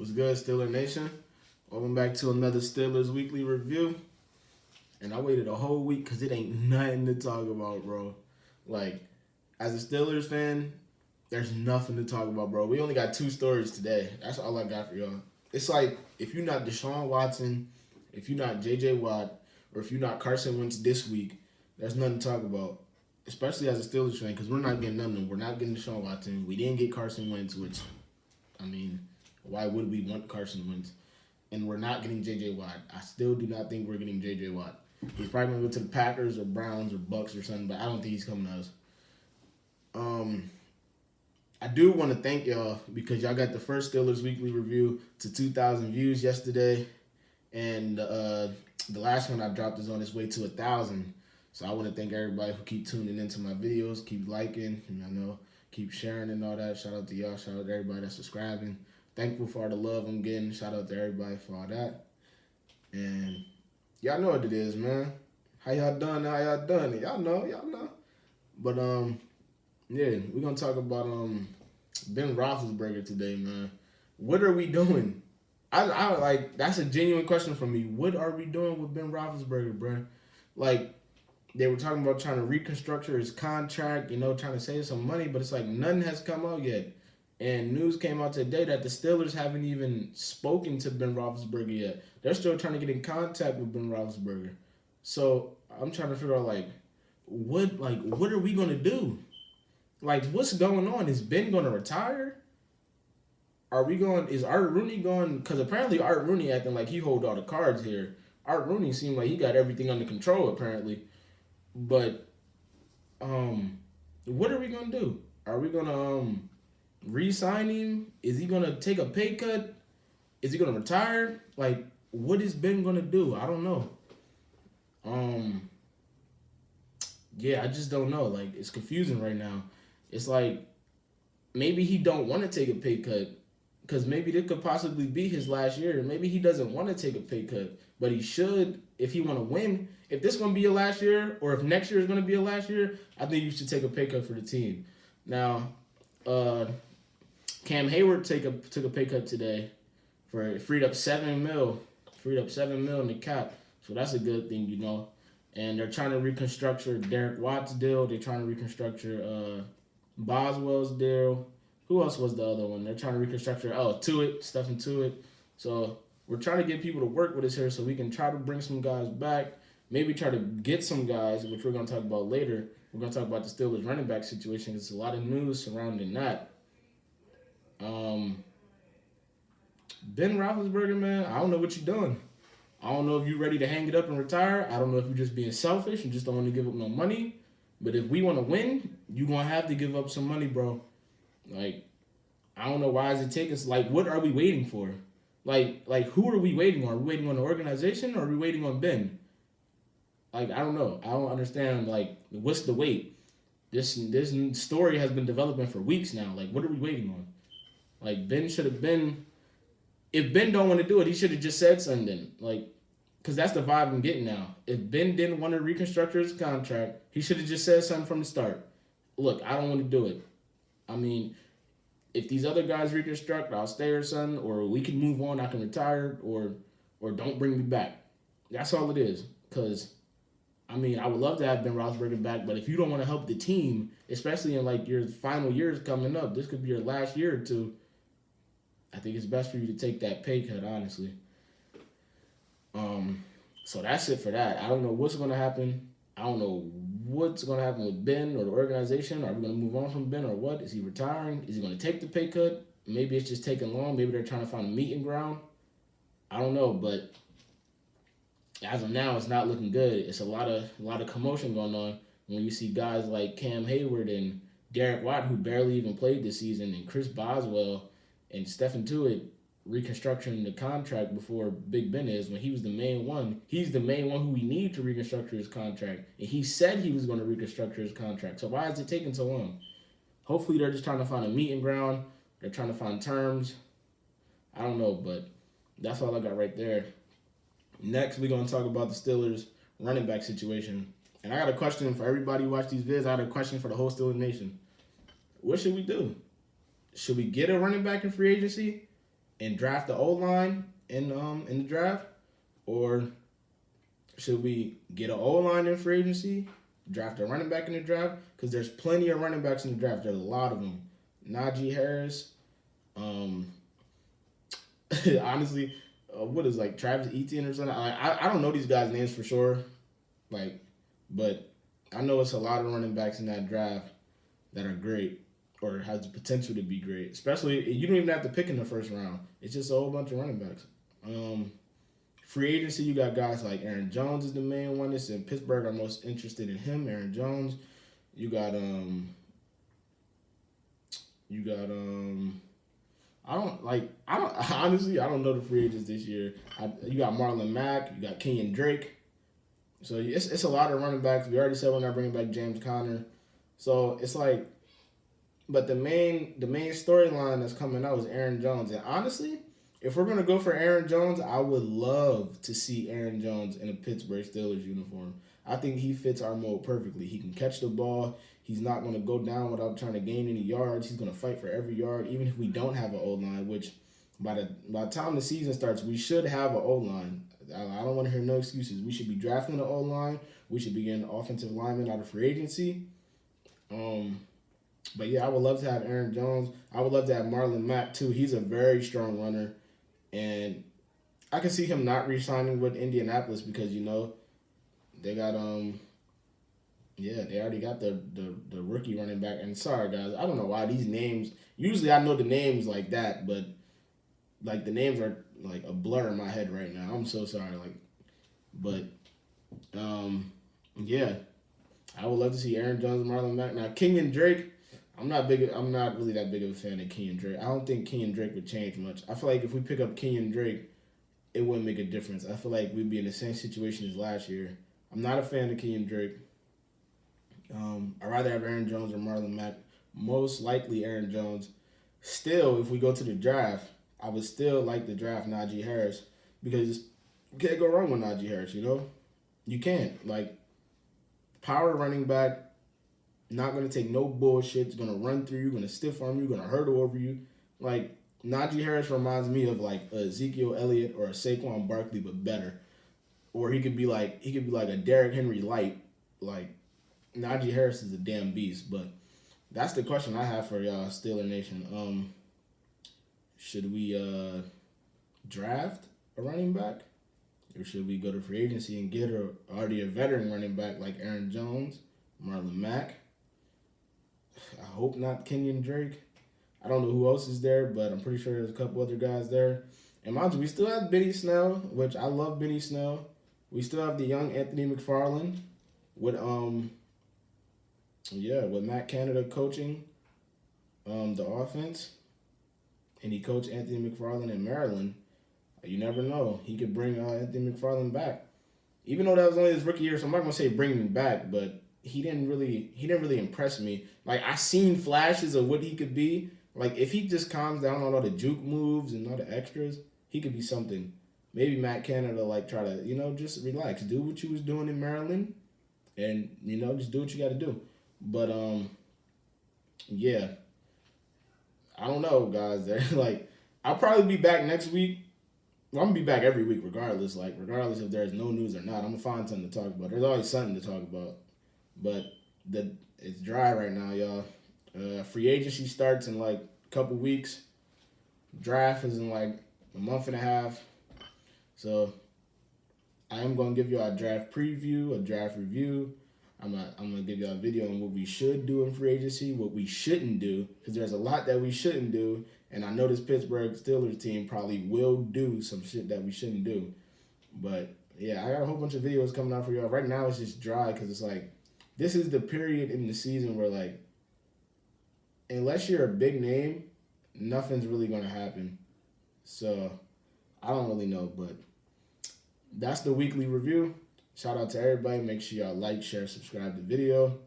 What's good, Steeler Nation? Welcome back to another Steelers Weekly Review. And I waited a whole week because it ain't nothing to talk about, bro. Like, as a Steelers fan, there's nothing to talk about, bro. We only got two stories today. That's all I got for y'all. It's like, if you're not Deshaun Watson, if you're not J.J. Watt, or if you're not Carson Wentz this week, there's nothing to talk about. Especially as a Steelers fan, because we're not getting none of them. We're not getting Deshaun Watson. We didn't get Carson Wentz, which, I mean, why would we want Carson Wentz? And we're not getting J.J. Watt. I still do not think we're getting J.J. Watt. He's probably going to go to the Packers or Browns or Bucks or something, but I don't think he's coming to us. I do want to thank y'all because y'all got the first Steelers Weekly Review to 2,000 views yesterday. And the last one I dropped is on its way to 1,000. So I want to thank everybody who keep tuning into my videos, keep liking, keep sharing and all that. Shout out to y'all. Shout out to everybody that's subscribing. Thankful for all the love I'm getting. Shout out to everybody for all that. And y'all know what it is, man. How y'all done? How y'all done? Y'all know. But yeah, we're gonna talk about Ben Roethlisberger today, man. What are we doing? I like that's a genuine question from me. What are we doing with Ben Roethlisberger, bro? Like, they were talking about trying to reconstruct his contract, trying to save some money, but it's like nothing has come out yet. And news came out today that the Steelers haven't even spoken to Ben Roethlisberger yet. They're still trying to get in contact with Ben Roethlisberger. So I'm trying to figure out what are we gonna do? Like, what's going on? Is Ben gonna retire? Is Art Rooney going? Because apparently Art Rooney acting like he hold all the cards here. Art Rooney seemed like he got everything under control apparently. But what are we gonna do? Are we gonna re-sign him? Is he gonna take a pay cut? Is he gonna retire? Like, what is Ben gonna do? I don't know. Yeah, I just don't know. Like, it's confusing right now. It's like maybe he don't want to take a pay cut because maybe this could possibly be his last year. Maybe he doesn't want to take a pay cut, but he should if he want to win. If this is going to be your last year, or if next year is going to be your last year, I think you should take a pay cut for the team. Now, Cam Hayward took a pay cut today for freed up $7 million in the cap. So that's a good thing, And they're trying to reconstruct Derek Watt's deal. They're trying to reconstruct Boswell's deal. Who else was the other one? They're trying to reconstruct Stephen Tuitt. So we're trying to get people to work with us here so we can try to bring some guys back. Maybe try to get some guys, which we're going to talk about later. We're going to talk about the Steelers running back situation. There's a lot of news surrounding that. Ben Roethlisberger, man, I don't know what you're doing. I don't know if you're ready to hang it up and retire. I don't know if you're just being selfish and just don't want to give up no money. But if we want to win, you're going to have to give up some money, bro. Like, I don't know why is it taking us. Like, what are we waiting for? Like who are we waiting on? Are we waiting on the organization or are we waiting on Ben? Like, I don't know. I don't understand, what's the wait? This story has been developing for weeks now. Like, what are we waiting on? Like, Ben should have been... If Ben don't want to do it, he should have just said something. Because that's the vibe I'm getting now. If Ben didn't want to reconstruct his contract, he should have just said something from the start. Look, I don't want to do it. I mean, if these other guys reconstruct, I'll stay or something, or we can move on, I can retire, or don't bring me back. That's all it is. Because, I would love to have Ben Roethlisberger back, but if you don't want to help the team, especially in, your final years coming up, this could be your last year or two, I think it's best for you to take that pay cut, honestly. So that's it for that. I don't know what's going to happen. I don't know what's going to happen with Ben or the organization. Are we going to move on from Ben or what? Is he retiring? Is he going to take the pay cut? Maybe it's just taking long. Maybe they're trying to find a meeting ground. I don't know, but as of now, it's not looking good. It's a lot of commotion going on when you see guys like Cam Hayward and Derek Watt, who barely even played this season, and Chris Boswell and Stephen Tuitt reconstructing the contract before Big Ben is, when he was the main one. He's the main one who we need to reconstruct his contract. And he said he was going to reconstruct his contract. So why is it taking so long? Hopefully they're just trying to find a meeting ground. They're trying to find terms. I don't know, but that's all I got right there. Next, we're going to talk about the Steelers running back situation. And I got a question for everybody who watch these vids. I got a question for the whole Steelers Nation. What should we do? Should we get a running back in free agency? and draft the O-line in the draft, or should we get an O-line in free agency, draft a running back in the draft? Because there's plenty of running backs in the draft. There's a lot of them. Najee Harris, um, honestly, what is like Travis Etienne or something? I don't know these guys' names for sure, like, but I know it's a lot of running backs in that draft that are great or has the potential to be great. Especially you don't even have to pick in the first round. It's just a whole bunch of running backs. Free agency, you got guys like Aaron Jones is the main one. It's in Pittsburgh. I'm most interested in him, Aaron Jones. You got I don't honestly I don't know the free agents this year. You got Marlon Mack, you got Kenyon Drake. So it's a lot of running backs. We already said we're not bringing back James Conner. So it's like, but the main storyline that's coming out is Aaron Jones. And honestly, if we're gonna go for Aaron Jones, I would love to see Aaron Jones in a Pittsburgh Steelers uniform. I think he fits our mold perfectly. He can catch the ball. He's not going to go down without trying to gain any yards. He's going to fight for every yard, even if we don't have an O-line, which by the time the season starts, we should have an O-line. I don't want to hear no excuses. We should be drafting an O-line. We should be getting offensive linemen out of free agency. But yeah, I would love to have Aaron Jones. I would love to have Marlon Mack too. He's a very strong runner. And I can see him not re-signing with Indianapolis because, they got they already got the rookie running back. And sorry guys, I don't know why these names. Usually I know the names like that, but like the names are like a blur in my head right now. I'm so sorry. Yeah, I would love to see Aaron Jones, Marlon Mack. Now Kenyon Drake, I'm not really that big of a fan of Kenyon Drake. I don't think Kenyon Drake would change much. I feel like if we pick up Kenyon Drake, it wouldn't make a difference. I feel like we'd be in the same situation as last year. I'm not a fan of Kenyon Drake. I'd rather have Aaron Jones or Marlon Mack. Most likely Aaron Jones. Still, if we go to the draft, I would still like to draft Najee Harris because you can't go wrong with Najee Harris, You can't. Like, power running back, not going to take no bullshit. He's going to run through you, going to stiff arm you, going to hurdle over you. Like, Najee Harris reminds me of like a Ezekiel Elliott or a Saquon Barkley, but better. Or he could be like a Derrick Henry light. Like, Najee Harris is a damn beast. But that's the question I have for y'all, Steeler Nation. Should we draft a running back? Or should we go to free agency and get already a veteran running back like Aaron Jones, Marlon Mack? I hope not Kenyon Drake. I don't know who else is there, but I'm pretty sure there's a couple other guys there. And mind you, we still have Benny Snell, which I love Benny Snell. We still have the young Anthony McFarland with Matt Canada coaching the offense. And he coached Anthony McFarland in Maryland. You never know. He could bring Anthony McFarland back. Even though that was only his rookie year, so I'm not gonna say bring him back, but he didn't really impress me. Like, I seen flashes of what he could be. Like, if he just calms down on all the juke moves and all the extras, he could be something. Maybe Matt Canada, like, try to, just relax. Do what you was doing in Maryland and, just do what you got to do. But, yeah. I don't know, guys. Like, I'll probably be back next week. Well, I'm going to be back every week regardless. Like, regardless if there's no news or not, I'm going to find something to talk about. There's always something to talk about. But it's dry right now, y'all. Free agency starts in like a couple weeks. Draft is in like a month and a half. So I am going to give you a draft preview, a draft review. I'm going to give you a video on what we should do in free agency, what we shouldn't do, because there's a lot that we shouldn't do. And I know this Pittsburgh Steelers team probably will do some shit that we shouldn't do. But yeah, I got a whole bunch of videos coming out for y'all. Right now it's just dry because it's like, this is the period in the season where, like, unless you're a big name, nothing's really going to happen. So I don't really know, but that's the weekly review. Shout out to everybody. Make sure y'all like, share, subscribe to the video.